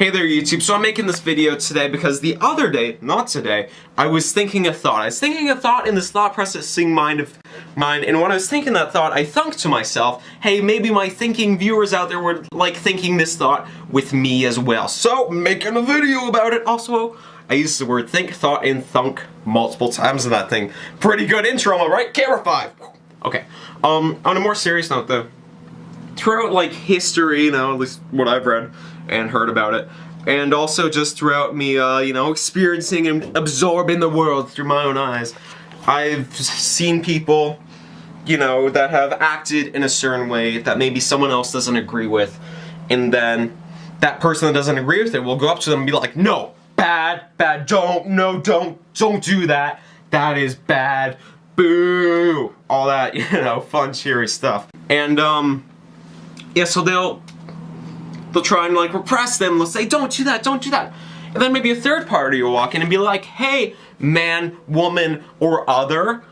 Hey there YouTube, so I'm making this video today because the other day, not today, I was thinking a thought. I was thinking a thought in this thought processing mind of mine, and when I was thinking that thought, I thunk to myself, hey, maybe my thinking viewers out there would like thinking this thought with me as well. So, making a video about it. Also, I used the word think, thought, and thunk multiple times in that thing. Pretty good intro, am I right? Camera 5! Okay, on a more serious note though, throughout like history, you know, at least what I've read and heard about it, and also just throughout me, you know, experiencing and absorbing the world through my own eyes, I've seen people, you know, that have acted in a certain way that maybe someone else doesn't agree with, and then that person that doesn't agree with it will go up to them and be like, no, bad, don't do that, that is bad, boo, all that, you know, fun, cheery stuff. And, yeah, so they'll try and like repress them, they'll say, don't do that, don't do that. And then maybe a third party will walk in and be like, hey, man, woman, or other,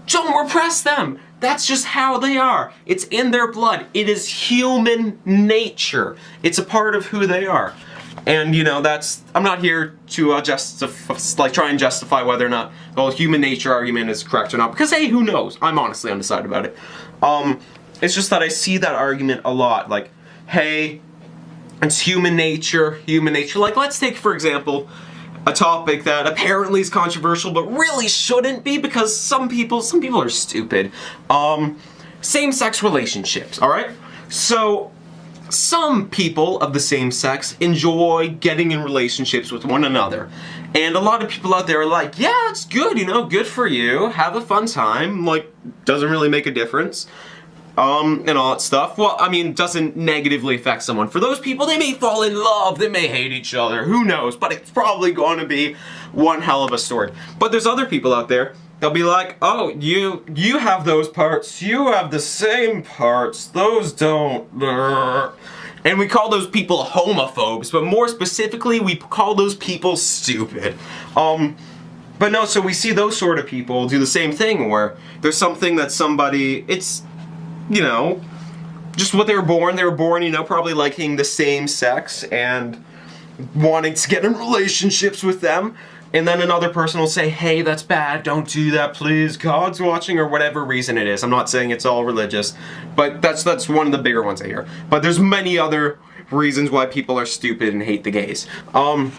don't repress them. That's just how they are. It's in their blood. It is human nature. It's a part of who they are. And, you know, I'm not here to try and justify whether or not the whole human nature argument is correct or not, because, hey, who knows? I'm honestly undecided about it. It's just that I see that argument a lot, like, hey, it's human nature, like, let's take, for example, a topic that apparently is controversial, but really shouldn't be, because some people are stupid. Same-sex relationships, alright? So, some people of the same sex enjoy getting in relationships with one another. And a lot of people out there are like, yeah, it's good, you know, good for you, have a fun time, like, doesn't really make a difference. And all that stuff. Well, I mean, doesn't negatively affect someone. For those people, they may fall in love, they may hate each other, who knows, but it's probably going to be one hell of a story. But there's other people out there, they'll be like, oh, you have those parts, you have the same parts, those don't. And we call those people homophobes, but more specifically, we call those people stupid. But no, so we see those sort of people do the same thing, where there's something that somebody, it's, you know, just what they were born, you know, probably liking the same sex and wanting to get in relationships with them, and then another person will say, hey, that's bad, don't do that, please, God's watching, or whatever reason it is. I'm not saying it's all religious, but that's one of the bigger ones I hear. But there's many other reasons why people are stupid and hate the gays. And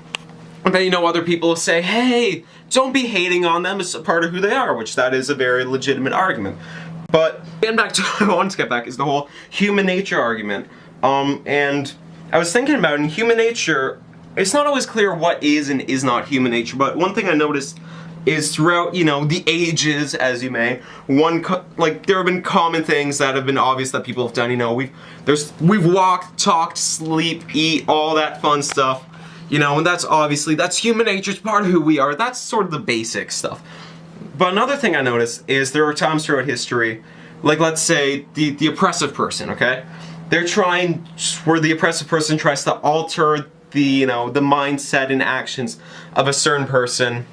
then, you know, other people will say, hey, don't be hating on them, it's a part of who they are, which that is a very legitimate argument. But getting back to what I wanted to get back is the whole human nature argument. And I was thinking about it, in human nature, it's not always clear what is and is not human nature, but one thing I noticed is throughout, you know, the ages, as you may, like, there have been common things that have been obvious that people have done, you know, we've walked, talked, sleep, eat, all that fun stuff, you know, and that's human nature, it's part of who we are, that's sort of the basic stuff. But another thing I noticed is there are times throughout history, like let's say the oppressive person, okay? They're trying, where the oppressive person tries to alter the, you know, the mindset and actions of a certain person,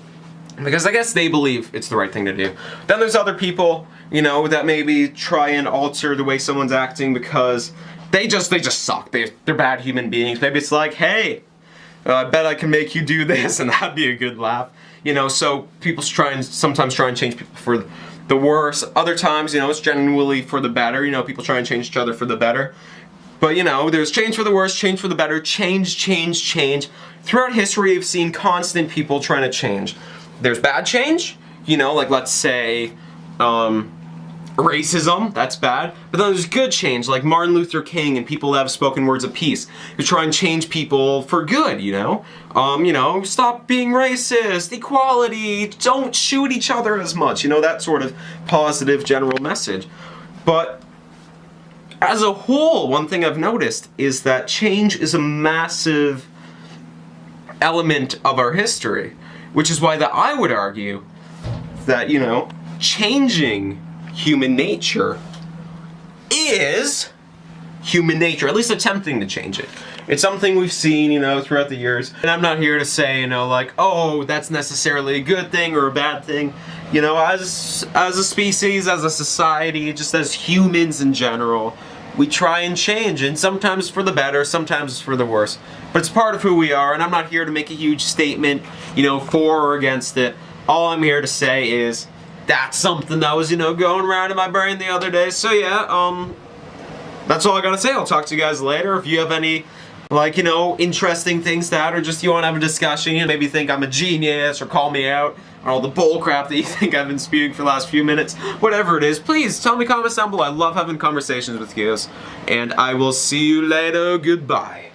because I guess they believe it's the right thing to do. Then there's other people, you know, that maybe try and alter the way someone's acting because they just suck. They're bad human beings. Maybe it's like, hey, I bet I can make you do this, and that'd be a good laugh. You know, so people sometimes try and change people for the worse. Other times, you know, it's genuinely for the better. You know, people try and change each other for the better. But, you know, there's change for the worse, change for the better, change. Throughout history, we've seen constant people trying to change. There's bad change, you know, like let's say, racism, that's bad. But then there's good change, like Martin Luther King and people that have spoken words of peace, who try and change people for good, you know? You know, stop being racist, equality, don't shoot each other as much, you know, that sort of positive general message. But as a whole, one thing I've noticed is that change is a massive element of our history, which is why that I would argue that, you know, changing human nature is human nature, at least attempting to change it. It's something we've seen, you know, throughout the years. And I'm not here to say, you know, like, oh, that's necessarily a good thing or a bad thing. You know, as a species, as a society, just as humans in general, we try and change, and sometimes for the better, sometimes for the worse. But it's part of who we are, and I'm not here to make a huge statement, you know, for or against it. All I'm here to say is that's something that was, you know, going around in my brain the other day. So yeah, that's all I gotta say. I'll talk to you guys later. If you have any, like, you know, interesting things to add, or just you want to have a discussion, you maybe think I'm a genius, or call me out on all the bull crap that you think I've been spewing for the last few minutes, whatever it is, please tell me comments down below. I love having conversations with you, and I will see you later. Goodbye.